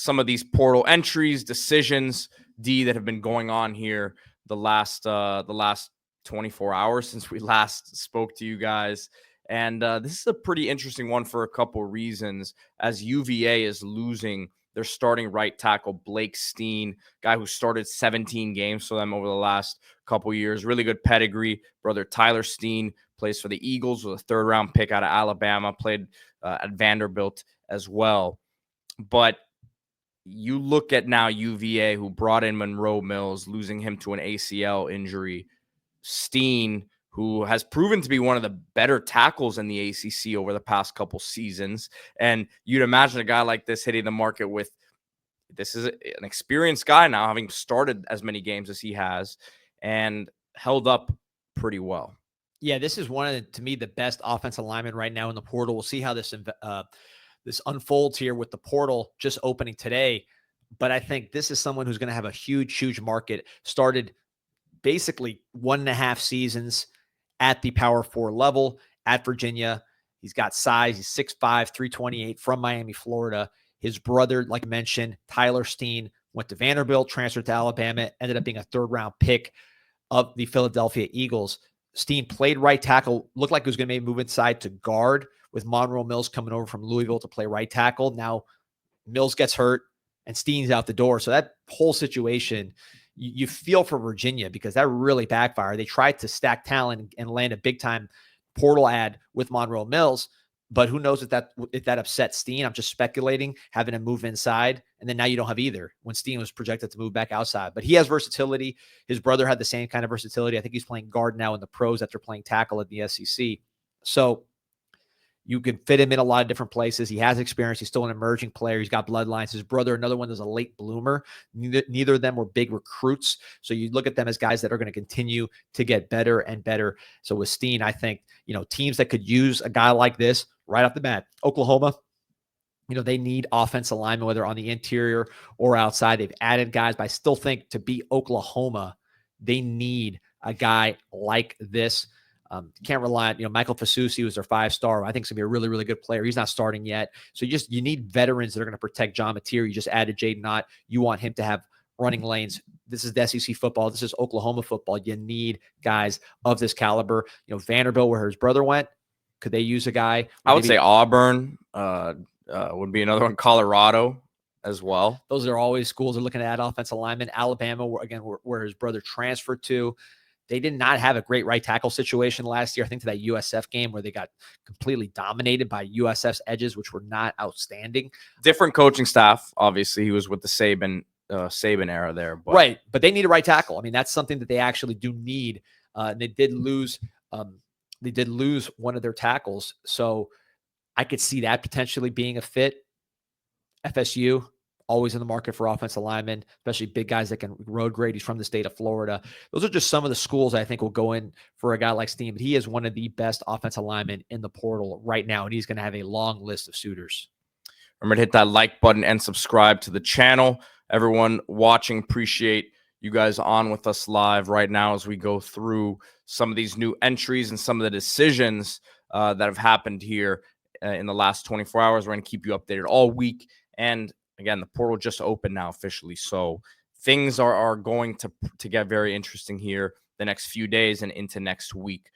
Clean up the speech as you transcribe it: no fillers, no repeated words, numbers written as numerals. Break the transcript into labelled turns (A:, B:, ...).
A: some of these portal entries, decisions, that have been going on here the last 24 hours since we last spoke to you guys. And this is a pretty interesting one for a couple reasons, as UVA is losing their starting right tackle, Blake Steen, guy who started 17 games for them over the last couple years. Really good pedigree. Brother Tyler Steen plays for the Eagles, with a third-round pick out of Alabama, played at Vanderbilt as well. But you look at now UVA, who brought in Monroe Mills, losing him to an ACL injury. Steen, who has proven to be one of the better tackles in the ACC over the past couple seasons. And you'd imagine a guy like this hitting the market with, this is an experienced guy now, having started as many games as he has and held up pretty well.
B: Yeah, this is one of, to me, the best offensive linemen right now in the portal. We'll see how this unfolds here with the portal just opening today. But I think this is someone who's going to have a huge market. Started basically 1.5 seasons at the Power 4 level at Virginia. He's got size. He's 6'5", 328 from Miami, Florida. His brother, like I mentioned, Tyler Steen, went to Vanderbilt, transferred to Alabama, ended up being a third-round pick of the Philadelphia Eagles. Steen played right tackle, looked like he was going to maybe move inside to guard, with Monroe Mills coming over from Louisville to play right tackle. Now Mills gets hurt and Steen's out the door. So that whole situation, you feel for Virginia, because that really backfired. They tried to stack talent and land a big-time portal ad with Monroe Mills, but who knows if that upset Steen. I'm just speculating, having him move inside, and then now you don't have either when Steen was projected to move back outside. But he has versatility. His brother had the same kind of versatility. I think he's playing guard now in the pros after playing tackle at the SEC. So you can fit him in a lot of different places. He has experience. He's still an emerging player. He's got bloodlines. His brother, another one, is a late bloomer. Neither of them were big recruits. So you look at them as guys that are going to continue to get better and better. So with Steen, I think, teams that could use a guy like this right off the bat. Oklahoma, they need offensive linemen, whether on the interior or outside. They've added guys, but I still think to beat Oklahoma, they need a guy like this. Can't rely on, Michael Fasusi was their 5-star. I think he's going to be a really, really good player. He's not starting yet. So you need veterans that are going to protect John Mateer. You just added Jaden Ott. You want him to have running lanes. This is the SEC football. This is Oklahoma football. You need guys of this caliber. Vanderbilt, where his brother went, could they use a guy?
A: I would say Auburn would be another one. Colorado as well.
B: Those are always schools that are looking at offensive linemen. Alabama, where his brother transferred to. They did not have a great right tackle situation last year. I think to that USF game where they got completely dominated by USF's edges, which were not outstanding.
A: Different coaching staff. Obviously, he was with the Saban era there. But.
B: Right, but they need a right tackle. I mean, that's something that they actually do need. They did lose one of their tackles, so I could see that potentially being a fit. FSU, always in the market for offensive linemen, especially big guys that can road grade. He's from the state of Florida. Those are just some of the schools I think will go in for a guy like Steen. But he is one of the best offensive linemen in the portal right now, and he's going to have a long list of suitors.
A: Remember to hit that like button and subscribe to the channel. Everyone watching, appreciate you guys on with us live right now as we go through some of these new entries and some of the decisions that have happened here in the last 24 hours. We're going to keep you updated all week. And again, the portal just opened now officially, so things are going to get very interesting here the next few days and into next week.